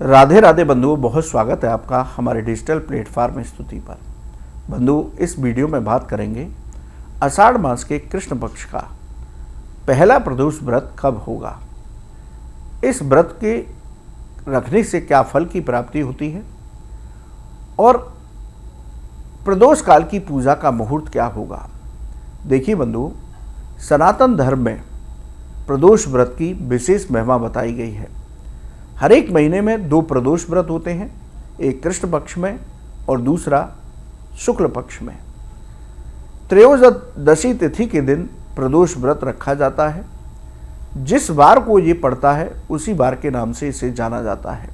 राधे राधे बंधुओं, बहुत स्वागत है आपका हमारे डिजिटल प्लेटफॉर्म स्तुति पर। बंधु, इस वीडियो में बात करेंगे आषाढ़ मास के कृष्ण पक्ष का पहला प्रदोष व्रत कब होगा, इस व्रत के रखने से क्या फल की प्राप्ति होती है और प्रदोष काल की पूजा का मुहूर्त क्या होगा। देखिए बंधु, सनातन धर्म में प्रदोष व्रत की विशेष महिमा बताई गई है। हर एक महीने में 2 प्रदोष व्रत होते हैं, एक कृष्ण पक्ष में और दूसरा शुक्ल पक्ष में। त्रयोदशी तिथि के दिन प्रदोष व्रत रखा जाता है। जिस बार को ये पड़ता है उसी बार के नाम से इसे जाना जाता है।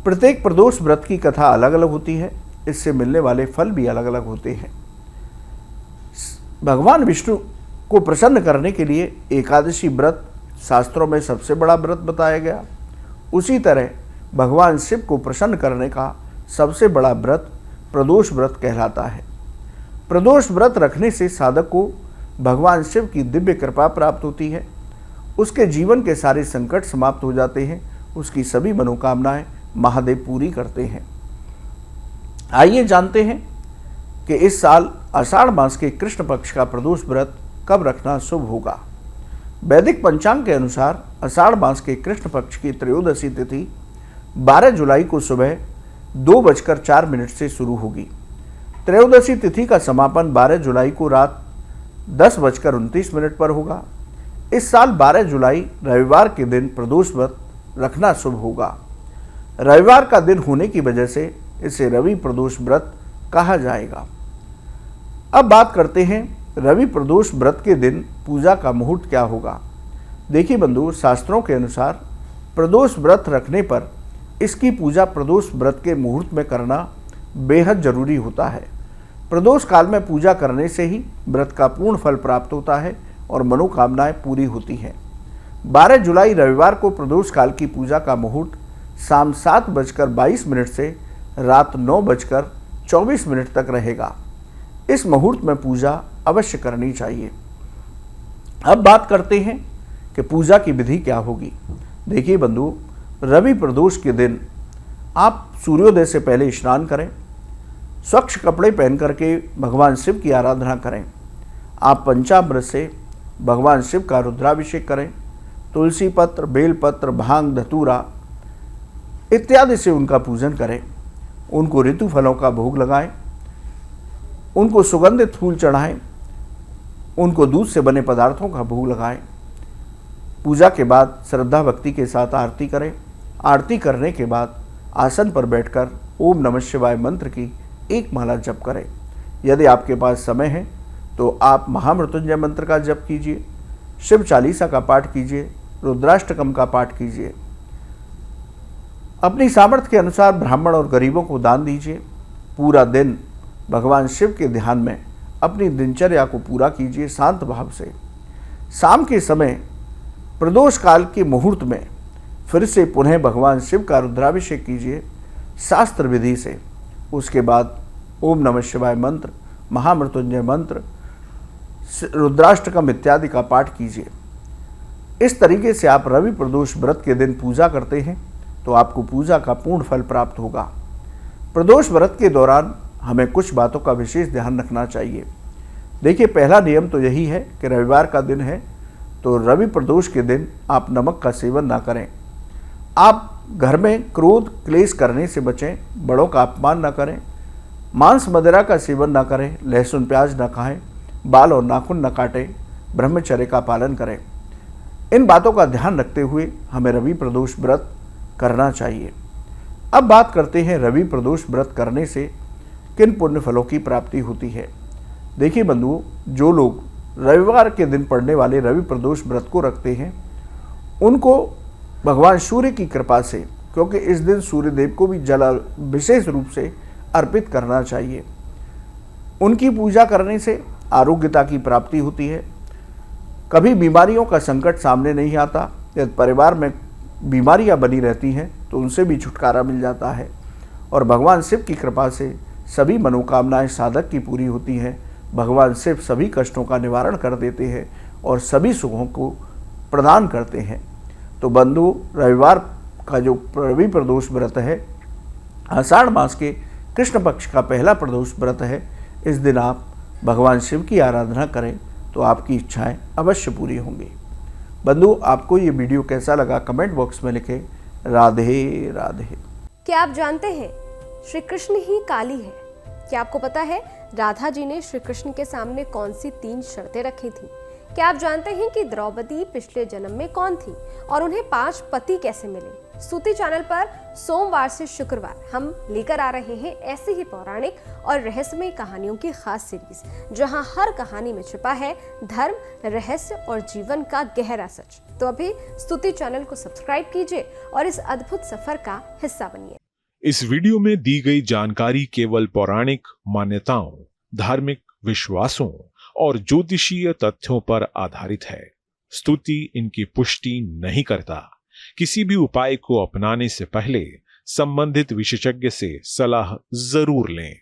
प्रत्येक प्रदोष व्रत की कथा अलग अलग होती है, इससे मिलने वाले फल भी अलग अलग होते हैं। भगवान विष्णु को प्रसन्न करने के लिए एकादशी व्रत शास्त्रों में सबसे बड़ा व्रत बताया गया। उसी तरह भगवान शिव को प्रसन्न करने का सबसे बड़ा व्रत प्रदोष व्रत कहलाता है। प्रदोष व्रत रखने से साधक को भगवान शिव की दिव्य कृपा प्राप्त होती है। उसके जीवन के सारे संकट समाप्त हो जाते हैं, उसकी सभी मनोकामनाएं महादेव पूरी करते हैं। आइए जानते हैं कि इस साल आषाढ़ मास के कृष्ण पक्ष का प्रदोष व्रत कब रखना शुभ होगा। वैदिक पंचांग के अनुसार आषाढ़ मास के कृष्ण पक्ष की त्रयोदशी तिथि 12 जुलाई को सुबह 2:04 से शुरू होगी। त्रयोदशी तिथि का समापन 12 जुलाई को रात 10:29 पर होगा। इस साल 12 जुलाई रविवार के दिन प्रदोष व्रत रखना शुभ होगा। रविवार का दिन होने की वजह से इसे रवि प्रदोष व्रत कहा जाएगा। अब बात करते हैं रवि प्रदोष व्रत के दिन पूजा का मुहूर्त क्या होगा। देखिए बंधु, शास्त्रों के अनुसार प्रदोष व्रत रखने पर इसकी पूजा प्रदोष व्रत के मुहूर्त में करना बेहद जरूरी होता है। प्रदोष काल में पूजा करने से ही व्रत का पूर्ण फल प्राप्त होता है और मनोकामनाएं पूरी होती हैं। 12 जुलाई रविवार को प्रदोष काल की पूजा का मुहूर्त शाम 7:22 से रात 9:24 तक रहेगा। इस मुहूर्त में पूजा अवश्य करनी चाहिए। अब बात करते हैं कि पूजा की विधि क्या होगी। देखिए बंधु, रवि प्रदोष के दिन आप सूर्योदय से पहले स्नान करें, स्वच्छ कपड़े पहन करके भगवान शिव की आराधना करें। आप पंचामृत से भगवान शिव का रुद्राभिषेक करें। तुलसी पत्र, बेलपत्र, भांग, धतूरा इत्यादि से उनका पूजन करें। उनको ऋतु फलों का भोग लगाएं, उनको सुगंधित फूल चढ़ाएं, उनको दूध से बने पदार्थों का भोग लगाएं। पूजा के बाद श्रद्धा भक्ति के साथ आरती करें। आरती करने के बाद आसन पर बैठकर ओम नमः शिवाय मंत्र की एक माला जप करें। यदि आपके पास समय है तो आप महामृत्युंजय मंत्र का जप कीजिए, शिव चालीसा का पाठ कीजिए, रुद्राष्टकम का पाठ कीजिए। अपनी सामर्थ्य के अनुसार ब्राह्मण और गरीबों को दान दीजिए। पूरा दिन भगवान शिव के ध्यान में अपनी दिनचर्या को पूरा कीजिए शांत भाव से। शाम के समय प्रदोष काल के मुहूर्त में फिर से पुनः भगवान शिव का रुद्राभिषेक कीजिए शास्त्र विधि से। उसके बाद ओम नमः शिवाय मंत्र, महामृत्युंजय मंत्र, रुद्राष्टकम इत्यादि का पाठ कीजिए। इस तरीके से आप रवि प्रदोष व्रत के दिन पूजा करते हैं तो आपको पूजा का पूर्ण फल प्राप्त होगा। प्रदोष व्रत के दौरान हमें कुछ बातों का विशेष ध्यान रखना चाहिए। देखिए, पहला नियम तो यही है कि रविवार का दिन है तो रवि प्रदोष के दिन आप नमक का सेवन ना करें। आप घर में क्रोध क्लेश करने से बचें, बड़ों का अपमान ना करें, मांस मदिरा का सेवन ना करें, लहसुन प्याज ना खाएं, बाल और नाखून न काटें, ब्रह्मचर्य का पालन करें। इन बातों का ध्यान रखते हुए हमें रवि प्रदोष व्रत करना चाहिए। अब बात करते हैं रवि प्रदोष व्रत करने से किन पुण्य फलों की प्राप्ति होती है। देखिए बंधुओं, जो लोग रविवार के दिन पड़ने वाले रवि प्रदोष व्रत को रखते हैं उनको भगवान सूर्य की कृपा से, क्योंकि इस दिन सूर्य देव को भी जल विशेष रूप से अर्पित करना चाहिए, उनकी पूजा करने से आरोग्यता की प्राप्ति होती है। कभी बीमारियों का संकट सामने नहीं आता। यदि परिवार में बीमारियां बनी रहती हैं तो उनसे भी छुटकारा मिल जाता है और भगवान शिव की कृपा से सभी मनोकामनाएं साधक की पूरी होती हैं। भगवान शिव सभी कष्टों का निवारण कर देते हैं और सभी सुखों को प्रदान करते हैं। तो बंधु, रविवार का जो रवि प्रदोष व्रत है, आषाढ़ मास के कृष्ण पक्ष का पहला प्रदोष व्रत है। इस दिन आप भगवान शिव की आराधना करें तो आपकी इच्छाएं अवश्य पूरी होंगी। बंधु, आपको ये वीडियो कैसा लगा कमेंट बॉक्स में लिखें। राधे राधे। क्या आप जानते हैं श्री कृष्ण ही काली है? क्या आपको पता है राधा जी ने श्री कृष्ण के सामने कौन सी 3 शर्तें रखी थी? क्या आप जानते हैं कि द्रौपदी पिछले जन्म में कौन थी और उन्हें 5 पति कैसे मिले? स्तुति चैनल पर सोमवार से शुक्रवार हम लेकर आ रहे हैं ऐसी ही पौराणिक और रहस्यमय कहानियों की खास सीरीज, जहां हर कहानी में छिपा है धर्म, रहस्य और जीवन का गहरा सच। तो अभी स्तुति चैनल को सब्सक्राइब कीजिए और इस अद्भुत सफर का हिस्सा बनिए। इस वीडियो में दी गई जानकारी केवल पौराणिक मान्यताओं, धार्मिक विश्वासों और ज्योतिषीय तथ्यों पर आधारित है। स्तुति इनकी पुष्टि नहीं करता। किसी भी उपाय को अपनाने से पहले संबंधित विशेषज्ञ से सलाह जरूर लें।